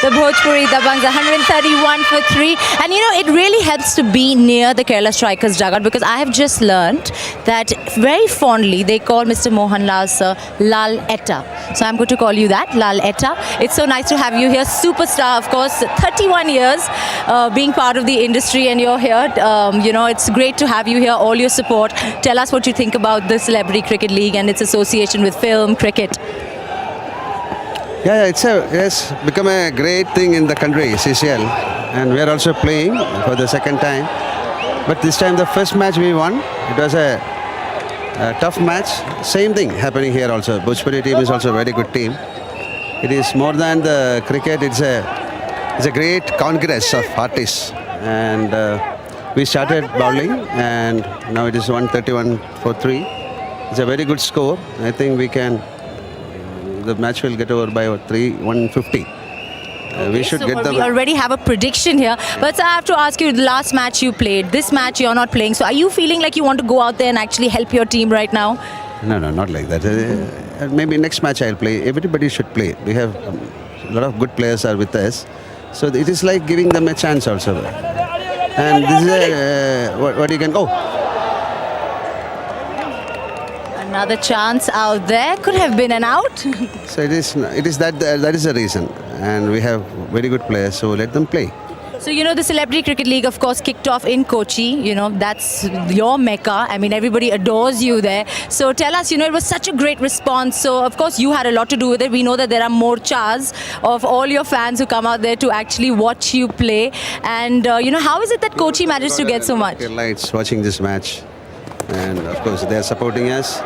the Bhojpuri Dabangs, 131 for 3. And you know, it really helps to be near the Kerala Strikers dugout, because I have just learnt that very fondly they call Mr. Mohanlal sir Lal Etta. So I'm going to call you that, Lal Etta. It's so nice to have you here. Superstar, of course, 31 years being part of the industry, and you're here. You know, it's great to have you here, all your support. Tell us what you think about the Celebrity Cricket League and its association with film, cricket. Yeah, it's become a great thing in the country, CCL, and we are also playing for the second time. But this time, the first match we won, it was a tough match. Same thing happening here also. Bhojpuri team is also a very good team. It is more than the cricket. It's a great congress of artists, and we started bowling, and now it is 131 for 3. It's a very good score. I think we can. The match will get over by 150. We should So get them. we already have a prediction here. But I have to ask you, the last match you played, this match you're not playing. So are you feeling like you want to go out there and actually help your team right now? No, not like that. Maybe next match I'll play. Everybody should play. We have a lot of good players are with us. So it is like giving them a chance also. And this is what you can. Oh, Another chance out there. Could have been an out. so it is that is the reason. And we have very good players, so let them play. So, you know, the Celebrity Cricket League, of course, kicked off in Kochi. You know, that's your mecca. I mean, everybody adores you there. So tell us, you know, it was such a great response. So, of course, you had a lot to do with it. We know that there are more chars of all your fans who come out there to actually watch you play. And, you know, how is it that Kochi managed to get so much? Lights watching this match. And, of course, they are supporting us.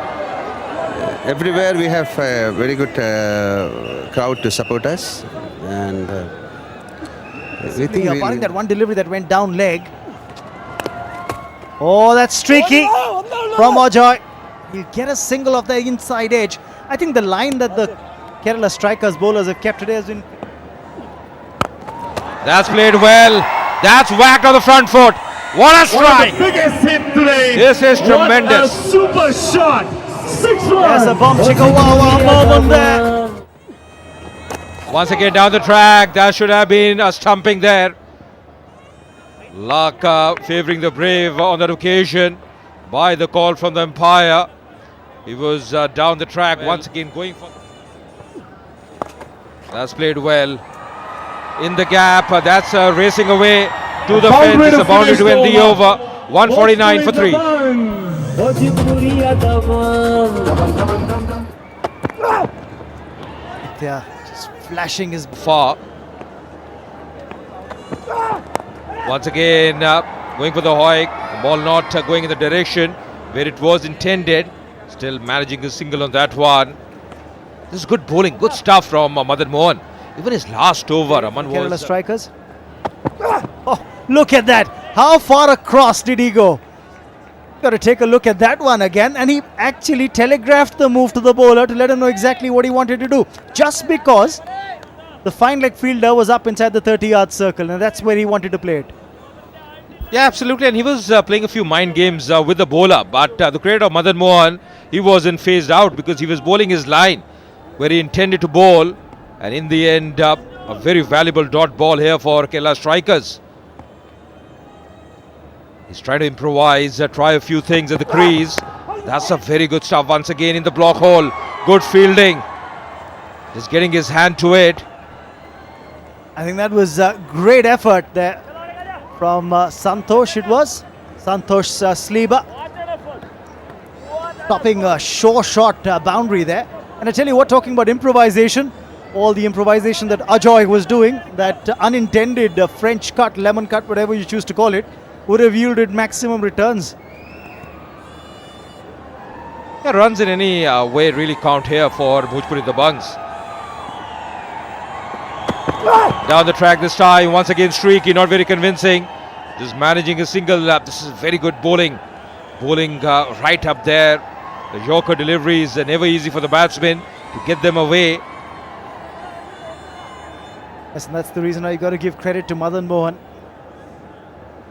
Everywhere we have a very good crowd to support us. And we think barring that one delivery that went down leg. Oh, that's streaky from Ajoy. He'll get a single off the inside edge. I think the line that the Kerala Strikers bowlers have kept today has been... That's played well. That's whacked on the front foot. What a strike! Biggest hit today. This is tremendous. What a super shot. 6 runs. There's a bomb chickawawa moment there. Once again down the track. That should have been a stumping there. Luck favouring the Brave on that occasion by the call from the umpire. He was down the track once again going for... That's played well. In the gap, that's racing away to the fence. It's a boundary to end the over. 149 for 3. Yeah, just flashing his... Far. Once again going for the hoik. The ball not going in the direction where it was intended. Still managing a single on that one. This is good bowling, good stuff from Madan Mohan. Even his last over, Aman Kerala was... Strikers. Oh, look at that. How far across did he go? Got to take a look at that one again. And he actually telegraphed the move to the bowler to let him know exactly what he wanted to do. Just because the fine leg fielder was up inside the 30-yard circle. And that's where he wanted to play it. Yeah, absolutely. And he was playing a few mind games with the bowler. But the credit of Madan Mohan, he wasn't phased out because he was bowling his line where he intended to bowl. And in the end, a very valuable dot ball here for Kerala Strikers. He's trying to improvise, try a few things at the crease. That's a very good stuff once again in the block hole. Good fielding. Just getting his hand to it. I think that was a great effort there from Santosh, it was. Santosh Sliba. Stopping a sure shot boundary there. And I tell you what, talking about improvisation, all the improvisation that Ajoy was doing, that unintended French cut, lemon cut, whatever you choose to call it, would have yielded maximum returns. Yeah, runs in any way really count here for Bhojpuri Dabangs. Down the track this time, once again streaky, not very convincing. Just managing a single lap. This is very good bowling. Bowling right up there. The Yorker deliveries are never easy for the batsmen to get them away. Yes, and that's the reason why you got to give credit to Madan Mohan.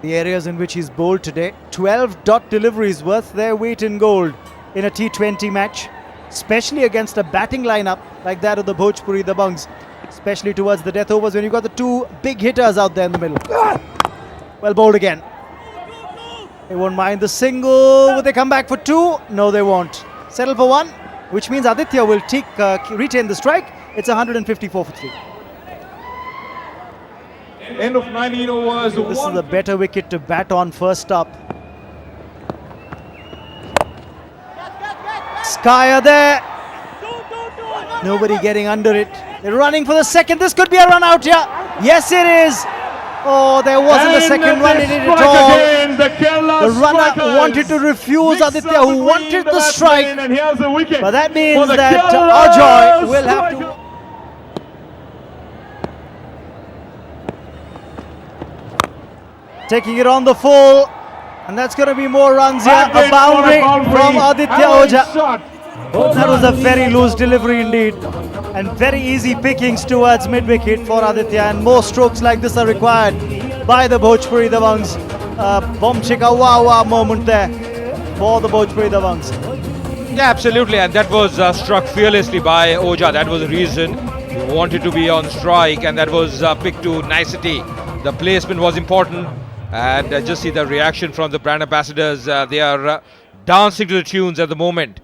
The areas in which he's bowled today, 12 dot deliveries worth their weight in gold in a T20 match, especially against a batting lineup like that of the Bhojpuri Dabangs. especially towards the death overs when you've got the two big hitters out there in the middle. Well bowled again. They won't mind the single. Will they come back for two? No, they won't. Settle for one, which means Aditya will retain the strike. It's 154 for 3. End of 19 overs. This is a better wicket to bat on first up. Skyer there. Nobody getting under it. They're running for the second. This could be a run out here. Yes, it is. Oh, there wasn't a second run in it at all. The runner wanted to refuse Aditya, who wanted the strike. And here's the wicket. But that means for the that Kerala Ajoy will have striker. to. Taking it on the full, and that's going to be more runs here. Back A in boundary for a from Aditya Howard Ojha. shot. That was a very loose delivery indeed, and very easy pickings towards mid-wicket for Aditya, and more strokes like this are required by the Bhojpuri Dabangs. Bomb chika wow wow moment there for the Bhojpuri Dabangs. Yeah, absolutely, and that was struck fearlessly by Ojha. That was the reason he wanted to be on strike, and that was picked to nicety. The placement was important, and just see the reaction from the brand ambassadors. They are dancing to the tunes at the moment.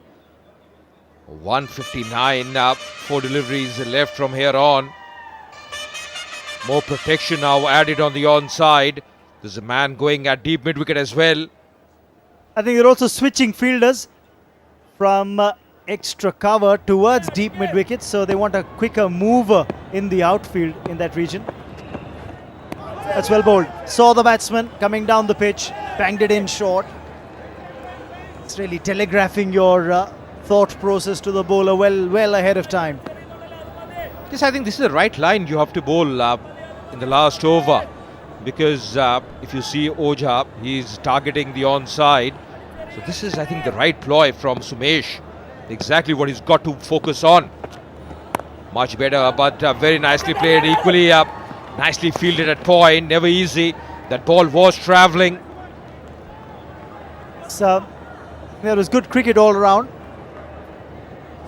159, 4 deliveries left from here on. More protection now added on the onside. There's a man going at deep mid-wicket as well. I think they're also switching fielders from extra cover towards deep mid-wicket, so they want a quicker mover in the outfield in that region. That's well bowled. Saw the batsman coming down the pitch, banged it in short. It's really telegraphing your thought process to the bowler well ahead of time. Yes, I think this is the right line you have to bowl in the last over, because if you see Ojha, he's targeting the onside. So this is, I think, the right ploy from Sumesh. Exactly what he's got to focus on. Much better, but very nicely played. Equally nicely fielded at point. Never easy. That ball was travelling. So there was good cricket all around.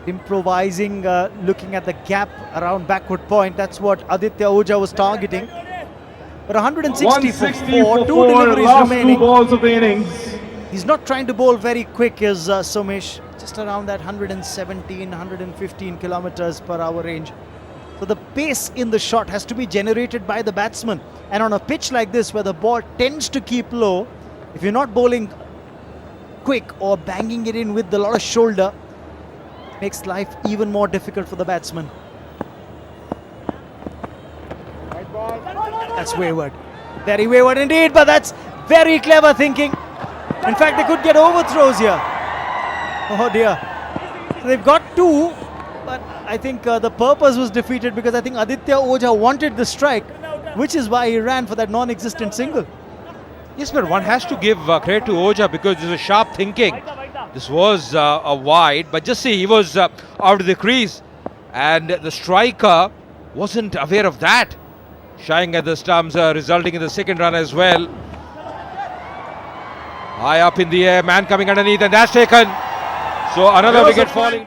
Improvising, looking at the gap around backward point. That's what Aditya Ojha was targeting. But 160 for 4, 2 deliveries last remaining. 2 balls of the innings. He's not trying to bowl very quick as Somesh, just around that 117, 115 kilometers per hour range. So the pace in the shot has to be generated by the batsman. And on a pitch like this where the ball tends to keep low, if you're not bowling quick or banging it in with a lot of shoulder, makes life even more difficult for the batsman. That's wayward. Very wayward indeed, but that's very clever thinking. In fact, they could get overthrows here. Oh dear. So they've got 2, but I think the purpose was defeated because I think Aditya Ojha wanted the strike, which is why he ran for that non-existent single. Yes, but one has to give credit to Ojha because this was sharp thinking. This was a wide, but just see, he was out of the crease, and the striker wasn't aware of that. Shying at the stumps, resulting in the second run as well. High up in the air, man coming underneath, and that's taken. So another wicket falling.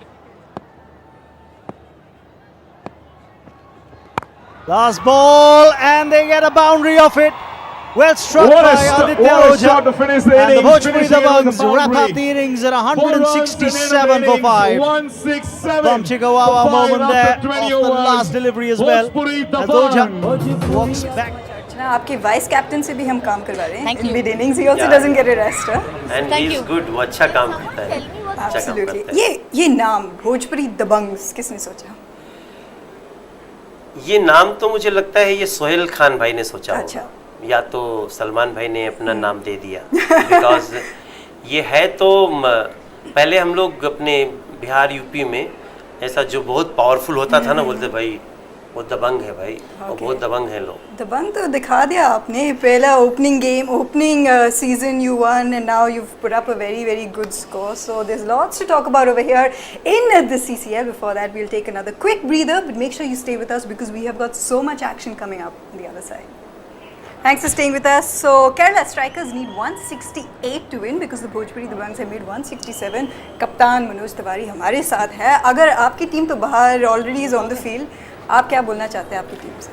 Last ball, and they get a boundary off it. Well struck What a by st- Aditya what a Ojha. shot to finish the And the innings, Bhojpuri finishing on the Dabangs wrap up boundary. the innings at 4 runs in 167 for 5. 167. Bomb Chikawawa for 5 moment there after 20 off the overs. last delivery as well. Bhojpuri As Dabang. Ojha walks back. ना आपके vice captain से भी हम काम करवा रहे हैं Thank in you. Mid innings he also Yeah. Doesn't get a rest and Thank he is you. Good, वो अच्छा काम करता है, अच्छा काम एब्सोल्युटली करता है। ये नाम भोजपुरी दबंग्स किसने सोचा ये नाम तो मुझे लगता है ये सोहेल खान भाई ने सोचा अच्छा। होगा, या तो सलमान भाई ने अपना नाम दे दिया, बिकॉज ये है तो पहले हम लोग अपने बिहार यूपी में ऐसा जो बहुत पावरफुल होता था ना, बोलते भाई वो दबंग है भाई, वो बहुत दबंग है लोग। दबंग तो दिखा दिया आपने पहला opening game opening season you won and now you've put up a very good score, so there's lots to talk about over here in the CCL. Before that we'll take another quick breather, but make sure you stay with us because we have got so much action coming up on the other side. Thanks for staying with us. So Kerala strikers need 168 to win because the Bhojpuri Dabangs have made 167. कप्तान मनोज तिवारी हमारे साथ है. अगर आपकी team तो बाहर already is on the field, आप क्या बोलना चाहते हैं आपकी टीम से?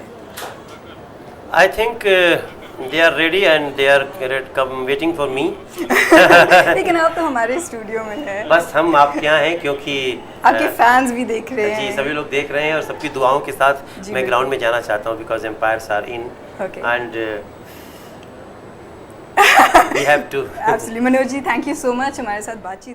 I think they are ready and they are come waiting for me. लेकिन आप तो हमारे स्टूडियो में हैं। बस हम आपके यहाँ हैं क्योंकि आपके फैंस भी देख रहे जी हैं। सभी लोग देख रहे हैं और सबकी दुआओं के साथ जी, मैं ग्राउंड में जाना चाहता हूँ because empires are in Okay. And we have to Absolutely. Manoj ji, thank you so much हमारे साथ बातचीत